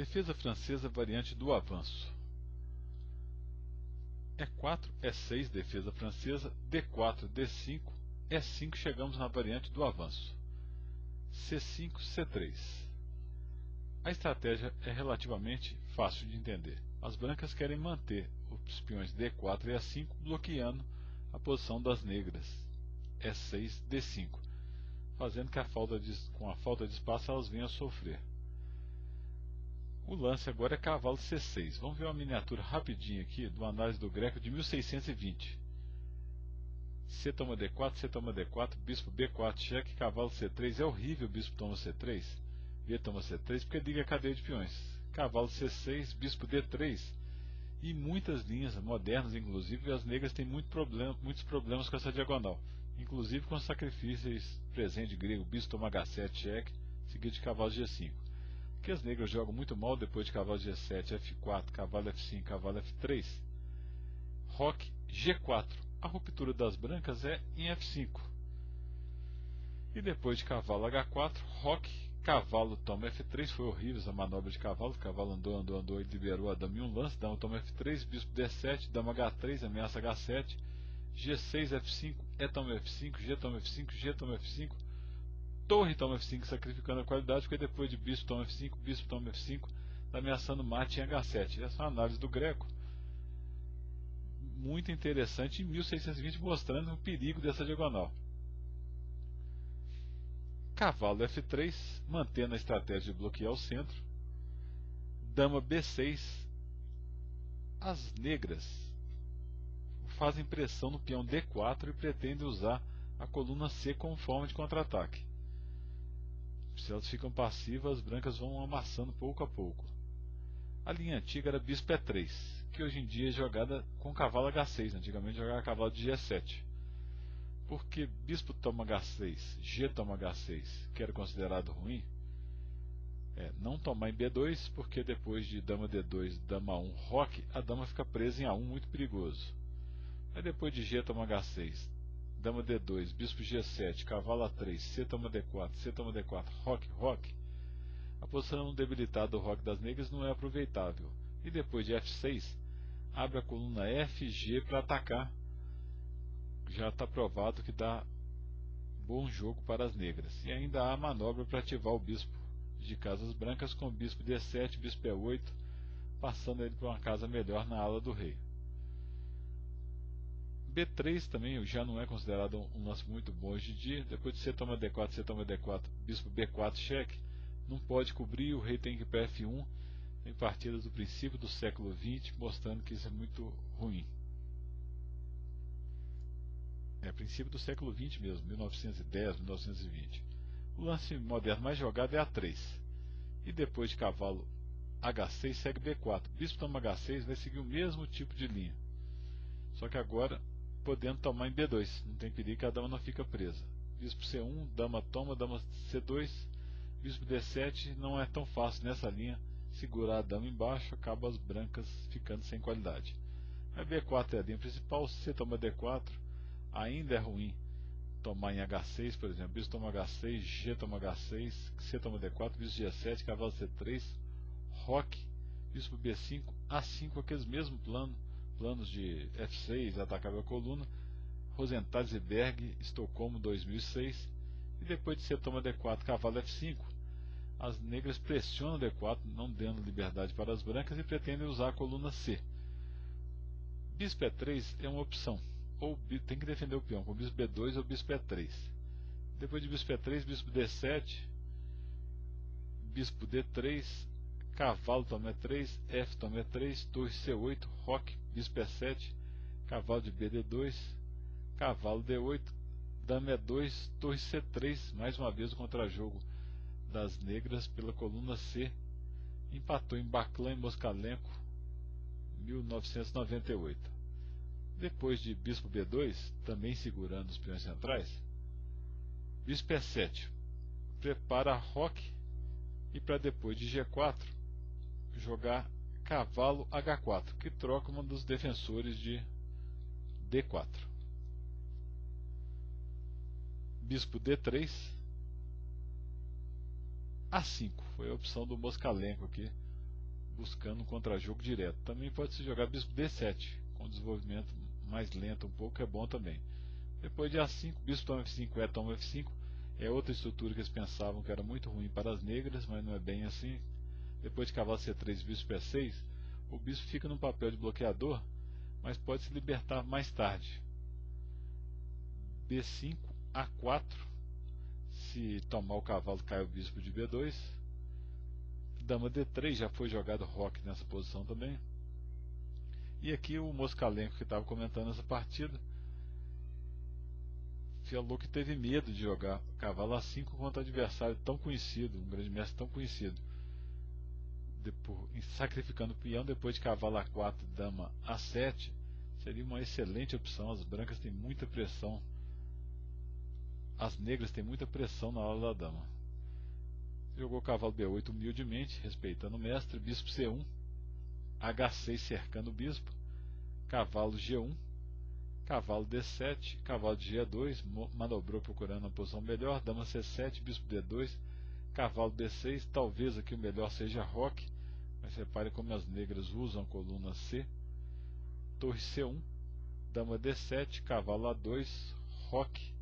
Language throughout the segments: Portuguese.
Defesa francesa variante do avanço. E4, E6, defesa francesa, D4, D5, E5, chegamos na variante do avanço. C5, C3. A estratégia é relativamente fácil de entender. As brancas querem manter os peões D4 e E5 bloqueando a posição das negras, E6, D5, fazendo que com a falta de espaço elas venham a sofrer. O lance agora é cavalo C6. Vamos ver uma miniatura rapidinho aqui do Análise do Greco de 1620. C toma D4, C toma D4, bispo B4, cheque, cavalo C3. É horrível o bispo toma C3, B toma C3, porque liga a cadeia de peões. Cavalo C6, bispo D3. E muitas linhas modernas, inclusive, as negras têm muitos problemas com essa diagonal. Inclusive com os sacrifícios presentes grego, bispo toma H7, cheque, seguido de cavalo G5. Que as negras jogam muito mal depois de cavalo G7, F4, cavalo F5, cavalo F3. Roque G4. A ruptura das brancas é em F5. E depois de cavalo H4, roque, cavalo toma F3. Foi horrível essa manobra de cavalo. O cavalo andou e liberou a dama em um lance. Dama toma F3, bispo D7, dama H3, ameaça H7. G6, F5, E toma F5, G toma F5, G toma F5. Torre toma F5, sacrificando a qualidade, porque depois de bispo toma F5, bispo toma F5, está ameaçando mate em H7. Essa é uma análise do Greco, muito interessante, em 1620, mostrando o perigo dessa diagonal. Cavalo F3, mantendo a estratégia de bloquear o centro. Dama B6. As negras fazem pressão no peão D4 e pretendem usar a coluna C como forma de contra-ataque. Se elas ficam passivas, as brancas vão amassando pouco a pouco. A linha antiga era bispo E3, que hoje em dia é jogada com cavalo H6. Antigamente jogava cavalo de G7. Porque bispo toma H6, G toma H6, que era considerado ruim, não tomar em B2, porque depois de dama D2, dama 1, roque, a dama fica presa em A1, muito perigoso. Aí depois de G toma H6, dama D2, bispo G7, cavalo A3, C toma D4, C toma D4, roque, roque. A posição debilitada do roque das negras não é aproveitável. E depois de F6, abre a coluna F, G para atacar. Já está provado que dá bom jogo para as negras. E ainda há manobra para ativar o bispo de casas brancas com bispo D7, bispo E8, passando ele para uma casa melhor na ala do rei. B3 também já não é considerado um lance muito bom hoje em dia. Depois de C toma D4, C toma D4, bispo B4, cheque, não pode cobrir, o rei tem que ir para F1. Tem partidas do princípio do século XX mostrando que isso é muito ruim. É princípio do século XX mesmo, 1910, 1920. O lance moderno mais jogado é A3. E depois de cavalo H6 segue B4. Bispo toma H6 vai seguir o mesmo tipo de linha. Só que agora podendo tomar em B2. Não tem perigo que a dama não fica presa. Bispo C1, dama toma, dama C2. Bispo D7 não é tão fácil nessa linha segurar a dama embaixo, acaba as brancas ficando sem qualidade. A B4 é a linha principal, C toma D4, ainda é ruim tomar em H6, por exemplo, bispo toma H6, G toma H6, C toma D4, bispo G7, cavalo C3, roque, bispo B5, A5, aqueles mesmos planos de F6, atacava a coluna, Rosenthal, Berg, Estocolmo 2006, e depois de C toma D4, cavalo F5, as negras pressionam D4, não dando liberdade para as brancas e pretendem usar a coluna C. Bispo E3 é uma opção, ou tem que defender o peão com bispo B2 ou bispo E3. Depois de bispo E3, bispo D7, bispo D3, cavalo toma E3, F toma E3, torre C8, roque, bispo E7, cavalo de BD2, cavalo D8, dama E2, torre C3, mais uma vez o contra-jogo das negras pela coluna C, empatou em Baclan e Moskalenko, 1998. Depois de bispo B2, também segurando os peões centrais, bispo E7, prepara roque e para depois de G4 jogar cavalo H4, que troca um dos defensores de D4. Bispo D3, A5, foi a opção do Moskalenko aqui, buscando um contra-jogo direto. Também pode se jogar bispo D7, com desenvolvimento mais lento um pouco, é bom também. Depois de A5, bispo toma F5, toma F5, é outra estrutura que eles pensavam que era muito ruim para as negras, mas não é bem assim. Depois de cavalo C3, bispo E6, o bispo fica no papel de bloqueador, mas pode se libertar mais tarde. B5, A4, se tomar o cavalo cai o bispo de B2. Dama D3, já foi jogado roque nessa posição também. E aqui o Moskalenko, que estava comentando essa partida, falou que teve medo de jogar cavalo A5 contra um adversário tão conhecido, um grande mestre tão conhecido. Sacrificando o peão, depois de cavalo A4, dama A7, seria uma excelente opção. As brancas têm muita pressão, as negras têm muita pressão na hora da dama. Jogou cavalo B8 humildemente, respeitando o mestre. Bispo C1, H6 cercando o bispo, cavalo G1, cavalo D7, cavalo de G2, manobrou procurando uma posição melhor. Dama C7, bispo D2, cavalo B6. Talvez aqui o melhor seja roque, mas repare como as negras usam a coluna C. Torre C1, dama D7, cavalo A2, roque,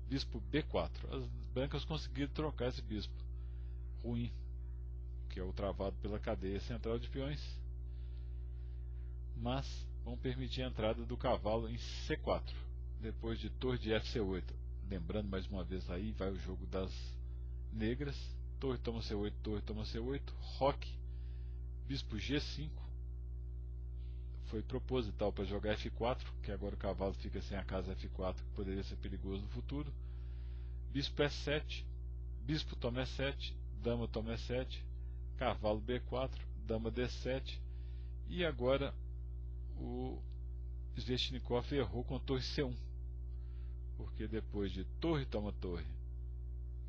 bispo B4. As brancas conseguiram trocar esse bispo ruim, que é o travado pela cadeia central de peões, mas vão permitir a entrada do cavalo em C4, depois de torre de FC8. Lembrando mais uma vez, aí vai o jogo das negras. Torre toma C8, torre toma C8, roque, bispo G5. Foi proposital para jogar F4, que agora o cavalo fica sem a casa F4, que poderia ser perigoso no futuro. Bispo E7, bispo toma E7, dama toma E7, cavalo B4, dama D7. E agora o Sveshnikov errou com a torre C1, porque depois de torre toma torre,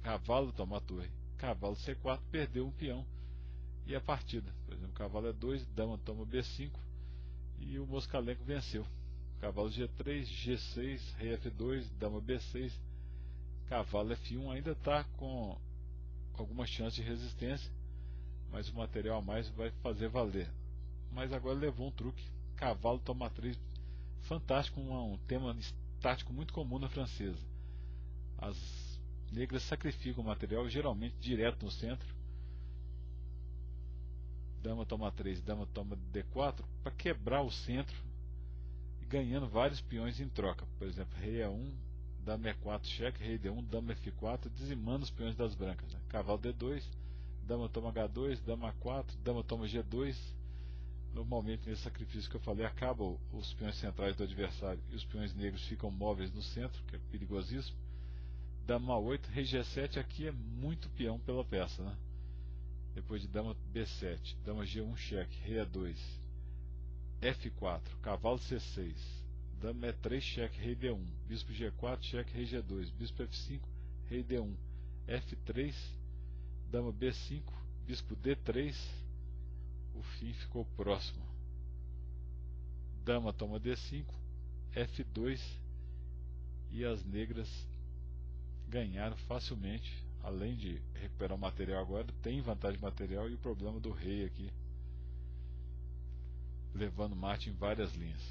cavalo toma torre, cavalo C4, perdeu um peão e a partida. Por exemplo, cavalo E2, dama toma B5 e o Moskalenko venceu. Cavalo G3, G6, rei F2, dama B6, cavalo F1. Ainda está com algumas chances de resistência, mas o material a mais vai fazer valer. Mas agora levou um truque. Cavalo toma 3, fantástico, um tema tático muito comum na francesa. As negras sacrificam o material geralmente direto no centro. Dama toma 3, dama toma D4, para quebrar o centro e ganhando vários peões em troca. Por exemplo, rei E1, dama E4 cheque, rei D1, dama F4, dizimando os peões das brancas, né? Cavalo D2, dama toma H2, dama A4, dama toma G2. Normalmente nesse sacrifício que eu falei, acabam os peões centrais do adversário e os peões negros ficam móveis no centro, que é perigosíssimo. Dama A8, rei G7, aqui é muito peão pela peça, né? Depois de dama B7, dama G1 cheque, rei E2, F4, cavalo C6, dama E3 cheque, rei D1, bispo G4 cheque, rei G2, bispo F5, rei D1, F3, dama B5, bispo D3. O fim ficou próximo. Dama toma D5, F2 e as negras ganharam facilmente. Além de recuperar o material agora, tem vantagem material e o problema do rei aqui, levando mate em várias linhas.